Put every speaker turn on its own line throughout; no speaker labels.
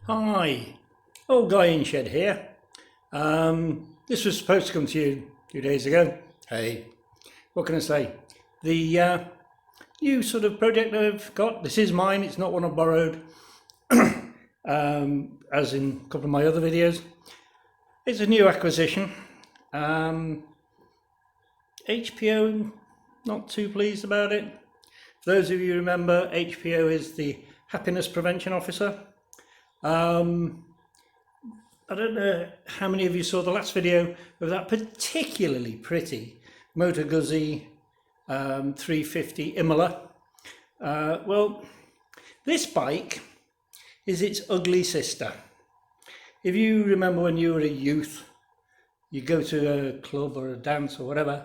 Hi, old guy in shed here. This was supposed to come to you 2 days ago. Hey, what can I say? The new sort of project I've got, this is mine, it's not one I borrowed, as in a couple of my other videos. It's a new acquisition. HPO, not too pleased about it. For those of you who remember, HPO is the Happiness Prevention Officer. I don't know how many of you saw the last video of that particularly pretty Moto Guzzi 350 Imola. Well, this bike is its ugly sister. If you remember when you were a youth, you go to a club or a dance or whatever,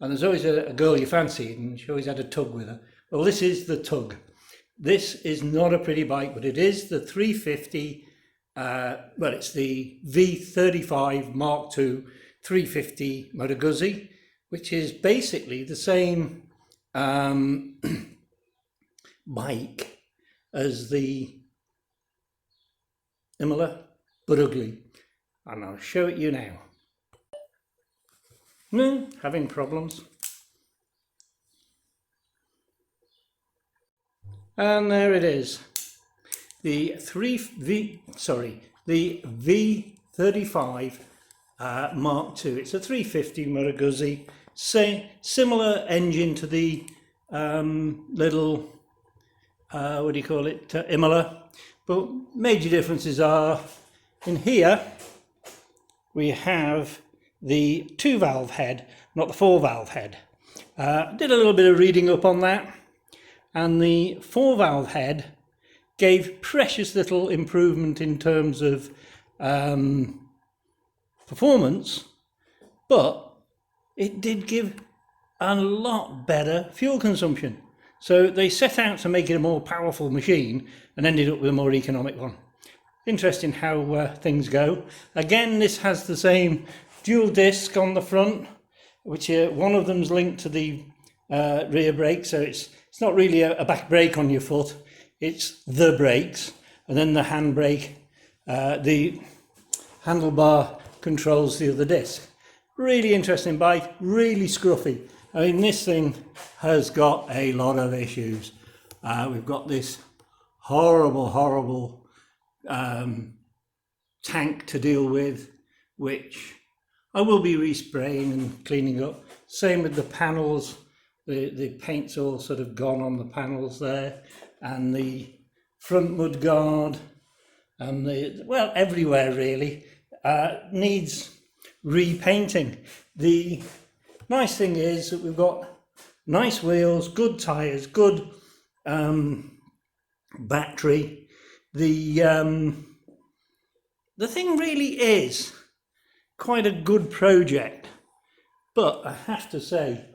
and there's always a girl you fancied and she always had a tug with her. Well, this is the tug. This is not a pretty bike, but it is the 350, well, it's the V35 Mark II 350 Moto Guzzi, which is basically the same bike as the Imola, but ugly. And I'll show it you now. No, having problems. And there it is, the V35 Mark II. It's a 350 Moto Guzzi, similar engine to the little, what do you call it, Imola, but major differences are, in here we have the 2-valve head, not the 4-valve head. Did a little bit of reading up on that. And the 4-valve head gave precious little improvement in terms of performance, but it did give a lot better fuel consumption. So they set out to make it a more powerful machine and ended up with a more economic one. Interesting how things go. Again, this has the same dual disc on the front, which one of them's linked to the rear brake, so it's not really a back brake on your foot, it's the brakes, and then the handbrake, the handlebar controls the other disc. Really interesting bike, really scruffy. I mean, this thing has got a lot of issues. We've got this horrible tank to deal with, which I will be respraying and cleaning up. Same with the panels. The paint's all sort of gone on the panels there, and the front mud guard, and well, everywhere really needs repainting. The nice thing is that we've got nice wheels, good tyres, good battery. The thing really is quite a good project, but I have to say,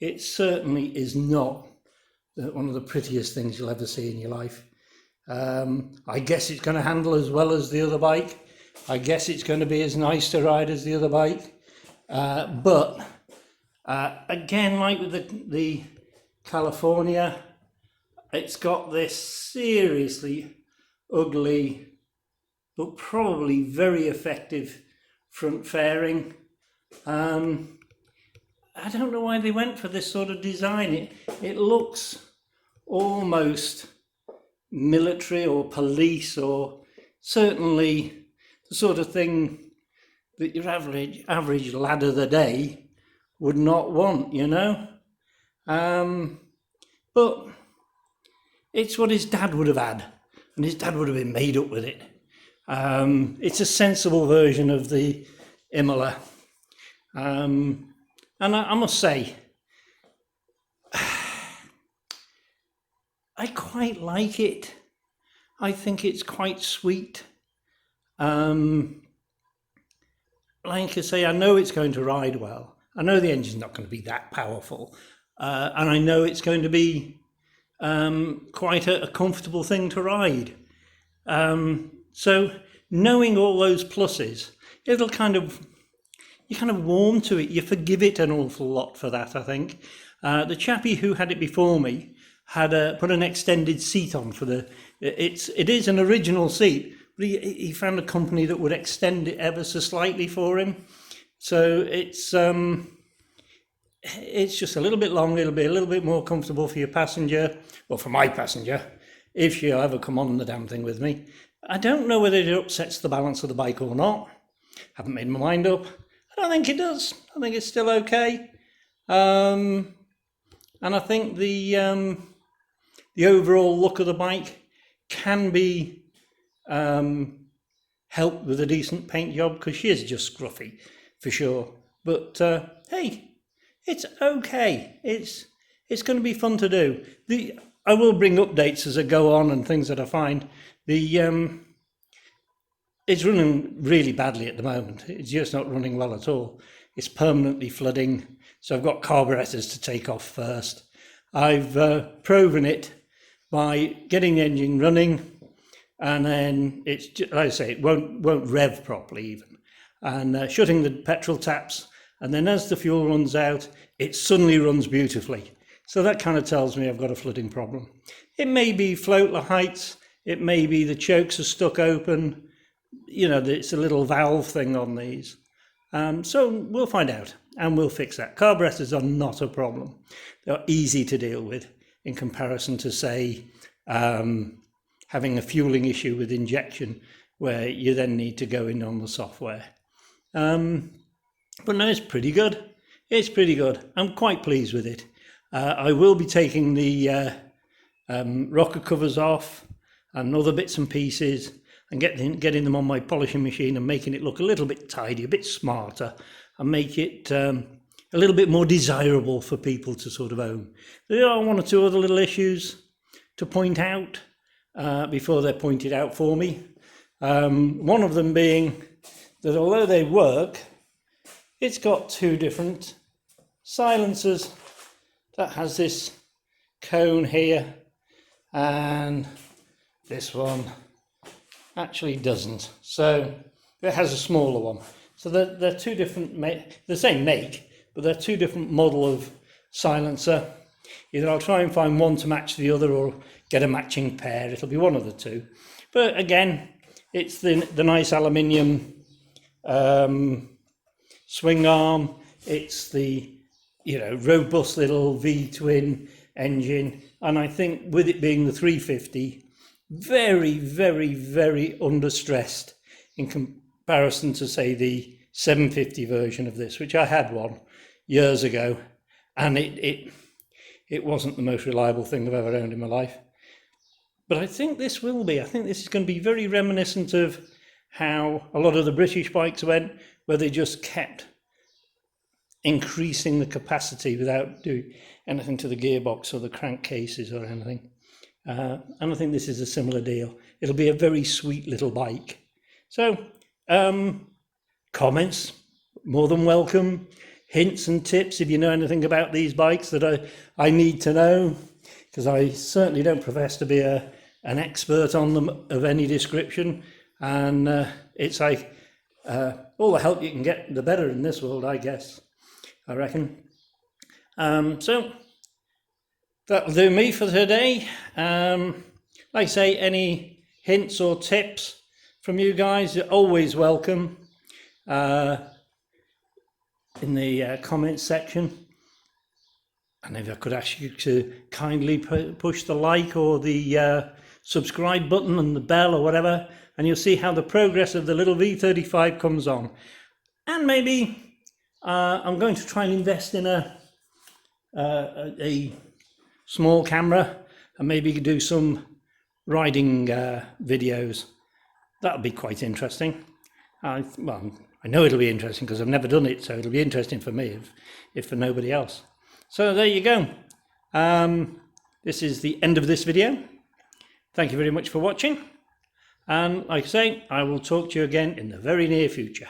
it certainly is not one of the prettiest things you'll ever see in your life. I guess it's going to handle as well as the other bike. I guess it's going to be as nice to ride as the other bike. But again, like with the California, it's got this seriously ugly, but probably very effective front fairing. I don't know why they went for this sort of design. It looks almost military or police, or certainly the sort of thing that your average lad of the day would not want, you know. But it's what his dad would have had, and his dad would have been made up with it. It's a sensible version of the Imola. And I must say, I quite like it. I think it's quite sweet. Like I say, I know it's going to ride well. I know the engine's not going to be that powerful. And I know it's going to be quite a comfortable thing to ride. So knowing all those pluses, it'll you kind of warm to it. You forgive it an awful lot for that, I think. The chappie who had it before me had put an extended seat on for the. It is an original seat, but he found a company that would extend it ever so slightly for him. So it's just a little bit long. It'll be a little bit more comfortable for your passenger, or for my passenger, if she'll ever come on the damn thing with me. I don't know whether it upsets the balance of the bike or not. Haven't made my mind up. I don't think it does. I think it's still okay. And I think the overall look of the bike can be helped with a decent paint job, because she is just scruffy for sure. But hey, it's okay. It's going to be fun to do. I will bring updates as I go on and things that I find. It's running really badly at the moment. It's just not running well at all. It's permanently flooding, so I've got carburetors to take off first. I've proven it by getting the engine running, and then it's just, like I say, it won't rev properly even, and shutting the petrol taps, and then as the fuel runs out, it suddenly runs beautifully. So that kind of tells me I've got a flooding problem. It may be float heights, it may be the chokes are stuck open. You know, it's a little valve thing on these. So we'll find out and we'll fix that. Carburetors are not a problem. They're easy to deal with in comparison to, say, having a fueling issue with injection, where you then need to go in on the software. But no, it's pretty good. It's pretty good. I'm quite pleased with it. I will be taking the rocker covers off and other bits and pieces, and getting them on my polishing machine and making it look a little bit tidy, a bit smarter, and make it a little bit more desirable for people to sort of own. There are one or two other little issues to point out before they're pointed out for me. One of them being that although they work, it's got two different silencers. That has this cone here, and this one actually doesn't. So it has a smaller one. So they're two different, the same make, but they're two different model of silencer. Either I'll try and find one to match the other, or get a matching pair. It'll be one of the two. But again, it's the nice aluminium swing arm. It's the robust little V-twin engine, and I think with it being the 350, very, very, very understressed in comparison to, say, the 750 version of this, which I had one years ago, and it wasn't the most reliable thing I've ever owned in my life. But I think this will be. I think this is going to be very reminiscent of how a lot of the British bikes went, where they just kept increasing the capacity without doing anything to the gearbox or the crankcases or anything. And I think this is a similar deal. It'll be a very sweet little bike. So, comments, more than welcome. Hints and tips if you know anything about these bikes that I need to know, because I certainly don't profess to be an expert on them of any description. And it's like all the help you can get, the better in this world, I guess, I reckon. So that'll do me for today. Like I say, any hints or tips from you guys are always welcome in the comments section. And if I could ask you to kindly push the like or the subscribe button and the bell or whatever, and you'll see how the progress of the little V35 comes on. And maybe I'm going to try and invest in a small camera, and maybe do some riding videos. That'll be quite interesting. I know it'll be interesting because I've never done it, so it'll be interesting for me, if for nobody else. So there you go. This is the end of this video. Thank you very much for watching. And like I say, I will talk to you again in the very near future.